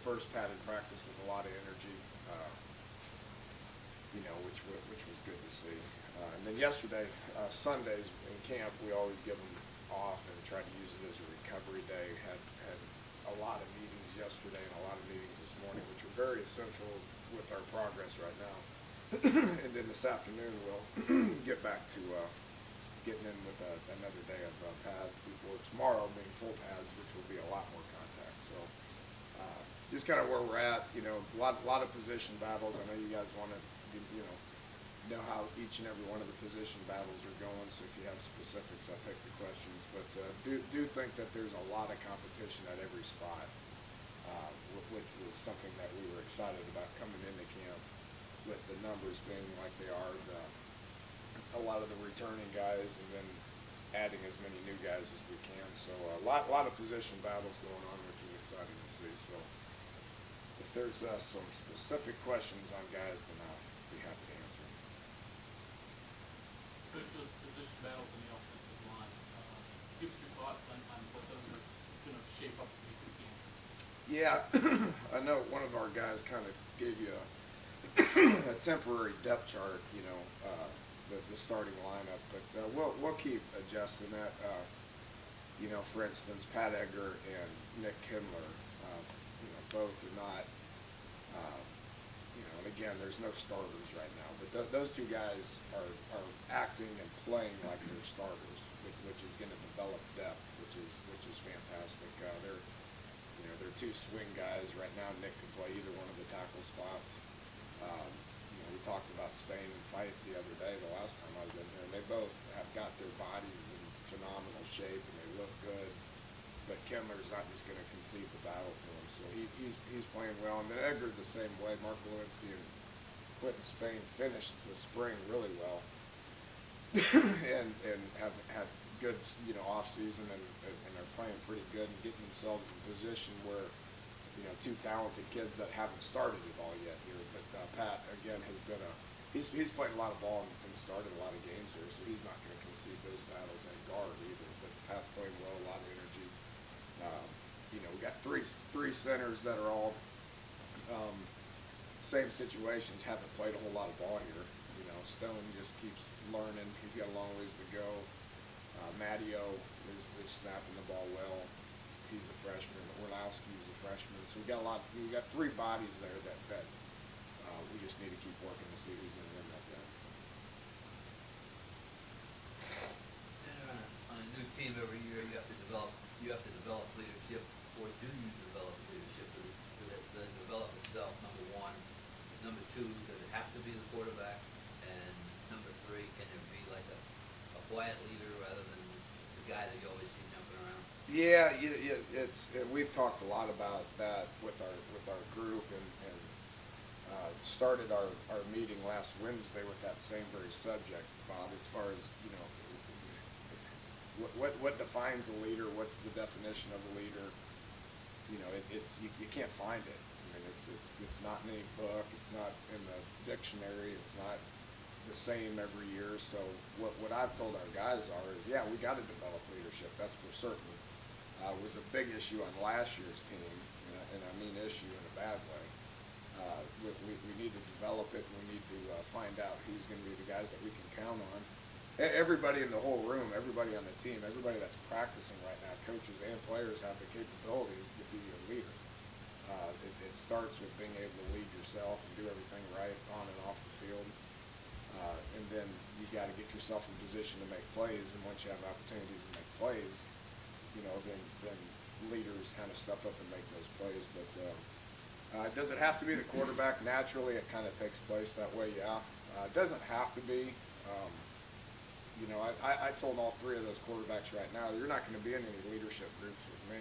first padded practice with a lot of energy, which was good to see. And then yesterday, Sundays in camp, we always give them off and try to use it as a recovery day. Had a lot of meetings yesterday and a lot of meetings this morning, which are very essential with our progress right now. And then this afternoon we'll get back to getting in with another day of pads before tomorrow being full pads, which will be a lot more contact. So just kind of where we're at, a lot of position battles. I know you guys want to, know how each and every one of the position battles are going. So if you have specifics, I'll take the questions. But do think that there's a lot of competition at every spot, which was something that we were excited about coming into camp with the numbers being like they are, a lot of the returning guys, and then adding as many new guys as we can. So a lot of position battles going on, which is exciting to see. So if there's some specific questions on guys, then I'll be happy to answer them. Coach, those position battles in the offensive line, give us your thoughts on what those are going to shape up to be for the game. Yeah, I know one of our guys kind of gave you a temporary depth chart, the starting lineup, but we'll keep adjusting that. For instance, Pat Egger and Nick Kindler, both are not, and again, there's no starters right now, but those two guys are acting and playing like they're starters, which is going to develop depth, which is fantastic. They're two swing guys right now. Nick can play either one of the tackle spots. We talked about Spain and Fight the other day, the last time I was in here, and they both have got their bodies in phenomenal shape and they look good. But Kindler's not just going to concede the battle to him, so he's playing well. And then Edgar the same way. Mark Lewinsky and Quentin Spain finished the spring really well, and have had good off season and are playing pretty good and getting themselves in position where two talented kids that haven't started it all yet here. But Pat again has been he's played a lot of ball and started a lot of games here, so he's not going to concede those battles at guard either. But Pat's playing well, a lot of energy. We got three centers that are all same situations, haven't played a whole lot of ball here. Stone just keeps learning. He's got a long ways to go. Matteo is snapping the ball well. He's a freshman. Orlowski is a freshman. So we got three bodies there that we just need to keep working to see who's going to win that game. On a new team every year, you have to develop leadership, or do you develop leadership? Does it develop itself? Number one. Number two, does it have to be the quarterback? And number three, can it be like a quiet leader rather than the guy that you always see jumping around? Yeah, we've talked a lot about that with our group, and started our meeting last Wednesday with that same very subject, Bob. As far as what defines a leader, what's the definition of a leader? You can't find it. I mean, it's not in any book. It's not in the dictionary. It's not the same every year. So what I've told our guys is, we got to develop leadership. That's for certain. It was a big issue on last year's team, and I mean issue in a bad way. We need to develop it. We need to find out who's going to be the guys that we can count on. Everybody in the whole room, everybody on the team, everybody that's practicing right now, coaches and players, have the capabilities to be a leader. It starts with being able to lead yourself and do everything right on and off the field. And then you got to get yourself in position to make plays. And once you have opportunities to make plays, then leaders kind of step up and make those plays. But does it have to be the quarterback? Naturally, it kind of takes place that way, yeah. It doesn't have to be. I told all three of those quarterbacks right now, you're not going to be in any leadership groups with me,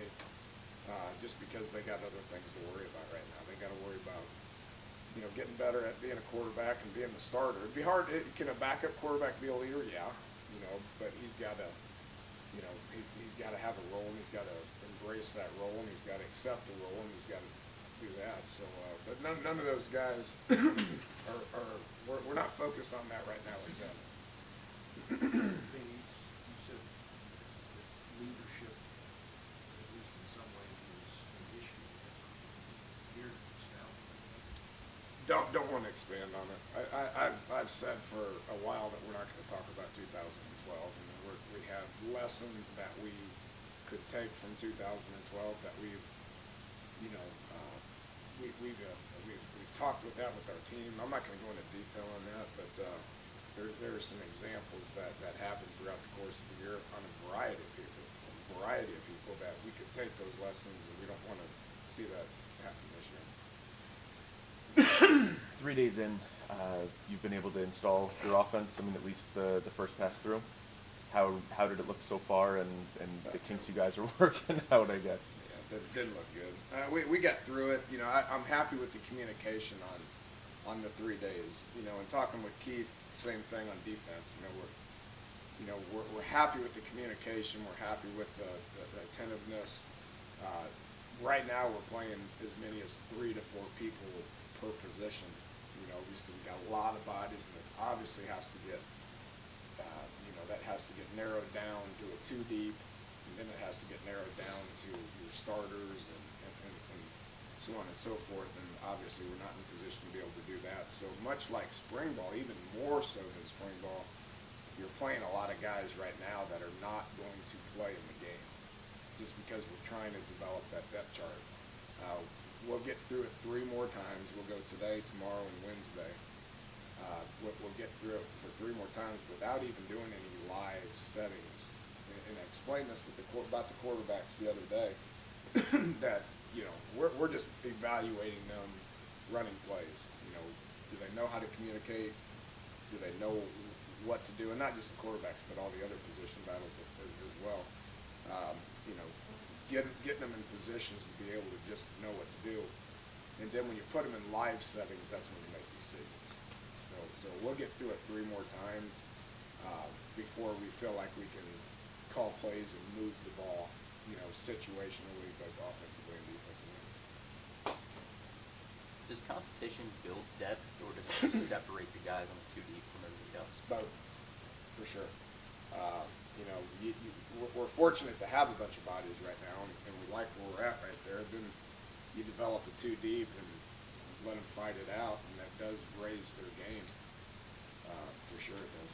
just because they got other things to worry about right now. They got to worry about, getting better at being a quarterback and being the starter. It'd be hard. Can a backup quarterback be a leader? Yeah, but he's got to, he's got to have a role, and he's got to embrace that role, and he's got to accept the role, and he's got to do that. So, but none of those guys we're not focused on that right now with them. You said that leadership, at least in some ways, is an issue. don't want to expand on it. I've said for a while that we're not going to talk about 2012. We have lessons that we could take from 2012 that we've, you know, we've talked with that with our team. I'm not going to go into detail on that, but there are some examples that happen throughout the course of the year on a variety of people that we could take those lessons, and we don't want to see that happen this year. 3 days in, you've been able to install your offense. I mean, at least the first pass through. How did it look so far, and the kinks you guys are working out, I guess? Yeah, it didn't look good. We got through it. You know, I'm happy with the communication on the 3 days. You know, and talking with Keith, same thing on defense. We're happy with the communication. We're happy with the attentiveness. Right now, we're playing as many as 3 to 4 people per position. You know, we got a lot of bodies, and it obviously has to get, that has to get narrowed down to a 2 deep, and then it has to get narrowed down to your starters and so on and so forth. And obviously, we're not in a position to be able to do that. So much like spring ball, even more so than spring ball, you're playing a lot of guys right now that are not going to play in the game, just because we're trying to develop that depth chart. We'll get through it 3 more times. We'll go today, tomorrow, and Wednesday. We'll get through it for 3 more times without even doing any live settings. And I explained this about the quarterbacks the other day, that, you know, we're just evaluating them running plays. You know, do they know how to communicate? Do they know what to do? And not just the quarterbacks, but all the other position battles as well. You know, getting them in positions to be able to just know what to do. And then when you put them in live settings, that's when you make decisions. So we'll get through it 3 more times before we feel like we can call plays and move the ball, you know, situationally, both offensively and defensively. Does competition build depth, or does it just separate the guys on the 2 deep from everybody else? Both, for sure. You know, we're fortunate to have a bunch of bodies right now, and we like where we're at right there. Then you develop a 2 deep and let them fight it out, and that does raise their game. For sure it does.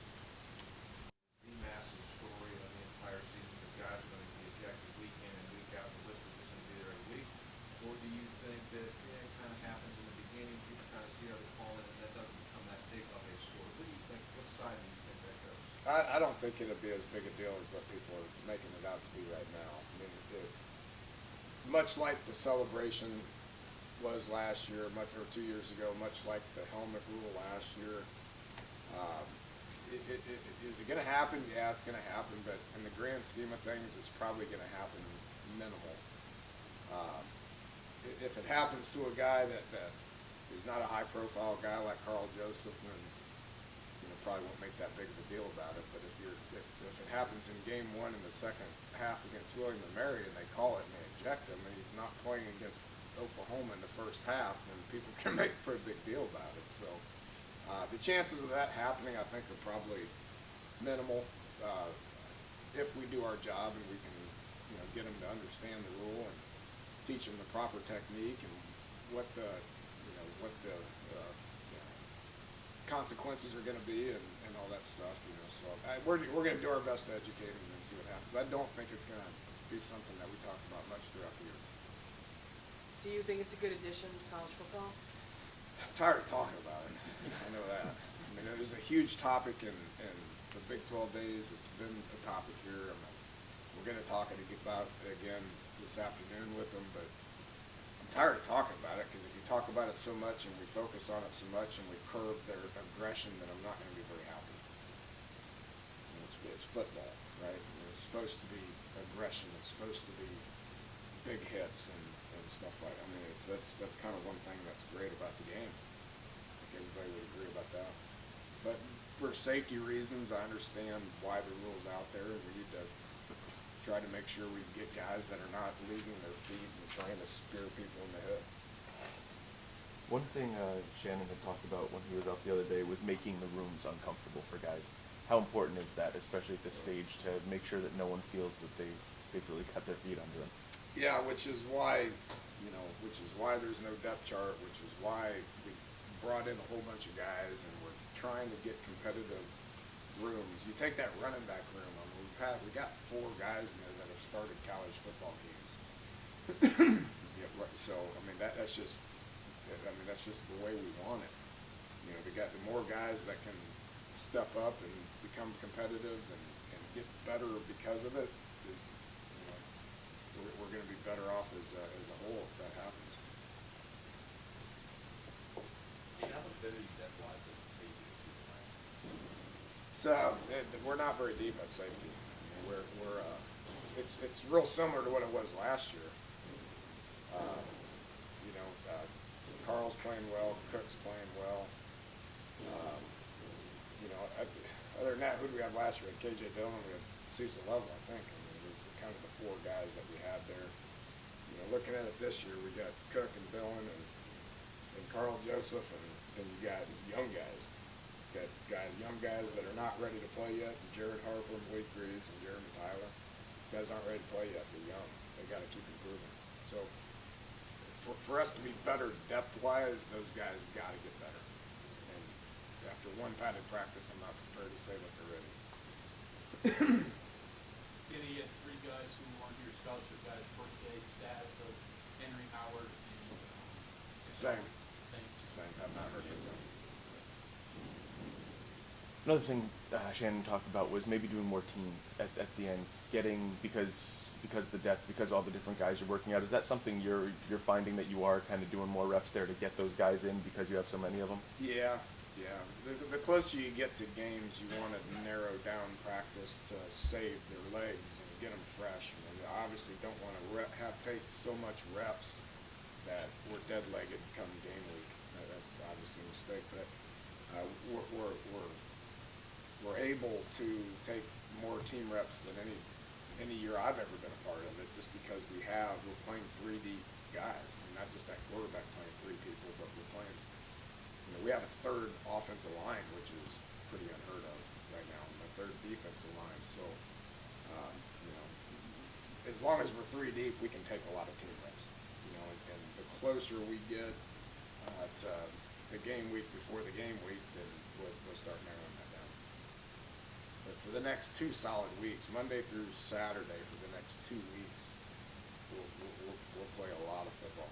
The massive story of the entire season, the guys are going to be ejected week in and week out. The list is just going to be there every week. Or do you think that it kind of happens in the beginning, people kind of see how they're calling, and that doesn't become that big of a story? What do you think? What side do you think that goes? I don't think it'll be as big a deal as what people are making it out to be right now. I mean, much like the celebration was last year, or 2 years ago, much like the helmet rule last year. Is it going to happen? Yeah, it's going to happen, but in the grand scheme of things, it's probably going to happen minimal. If it happens to a guy that is not a high-profile guy like Carl Joseph, then probably won't make that big of a deal about it. But if it happens in game 1 in the second half against William and Mary, and they call it and they eject him, and he's not playing against Oklahoma in the first half, then people can make a pretty big deal about it. So the chances of that happening, I think, are probably minimal if we do our job and we can, get them to understand the rule and teach them the proper technique and what the consequences are going to be and all that stuff. So we're going to do our best to educate them and see what happens. I don't think it's going to be something that we talk about much throughout the year. Do you think it's a good addition to college football? I'm tired of talking about it. I know that. I mean, it was a huge topic in the Big 12 days. It's been a topic here. We're going to talk about it again this afternoon with them, but I'm tired of talking about it because if you talk about it so much and we focus on it so much and we curb their aggression, then I'm not going to be very happy. It's football, right? It's supposed to be aggression. It's supposed to be big hits and stuff like that. I mean, that's kind of one thing that's great about the game. I think everybody would agree about that. But for safety reasons, I understand why the rule's out there. We need to try to make sure we get guys that are not leaving their feet and trying to spear people in the head. One thing Shannon had talked about when he was out the other day was making the rooms uncomfortable for guys. How important is that, especially at this stage, to make sure that no one feels that they've really cut their feet under them? Yeah, which is why there's no depth chart, which is why we brought in a whole bunch of guys, and we're trying to get competitive rooms. You take that running back room. I mean, we got 4 guys in there that have started college football games. Yeah, so I mean that's just the way we want it. You know, we got the more guys that can step up and become competitive and get better because of it. Is, you know, we're going to be better off as a whole if that happens. Hey, how much better you depth wise than safety this season last? So we're not very deep at safety. I mean, it's real similar to what it was last year. You know, Carl's playing well, Cook's playing well. You know, other than that, who do we have last year? We had KJ Dillon, we had Cecil Lovell, I think. I mean, it was kind of the 4 guys that we had there. You know, looking at it this year, we got Cook and Dillon and Carl Joseph, and you got young guys. You got young guys that are not ready to play yet, and Jared Harper and Blake Greaves and Jeremy Tyler. These guys aren't ready to play yet. They're young. They got to keep improving. So for us to be better depth-wise, those guys got to get better. And after one padded practice, I'm not prepared to say that they're ready. Danny, you had 3 guys who weren't your scholarship guys, first day status of Henry Howard and Same. Same. I've not heard from them. Another thing Shannon talked about was maybe doing more team at the end, getting because the depth, because all the different guys you're working out. Is that something you're finding that you are kind of doing more reps there to get those guys in because you have so many of them? Yeah. The closer you get to games, you want to narrow down practice to save their legs and get them fresh. I mean, you obviously don't want to take so much reps that we're dead-legged come game week. That's obviously a mistake, but we're able to take more team reps than any year I've ever been a part of it, just because we're playing 3 deep guys. I mean, not just that quarterback playing 3 people, but we're playing. You know, we have a 3rd offensive line, which is pretty unheard of right now, and a 3rd defensive line. So, you know, as long as we're 3 deep, we can take a lot of team reps. You know, and the closer we get to the game week before the game week, then we'll start narrowing that down. But for the next 2 solid weeks, Monday through Saturday, for the next 2 weeks, we'll play a lot of football.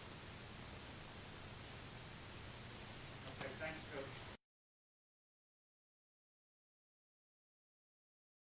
Okay, thanks, Coach.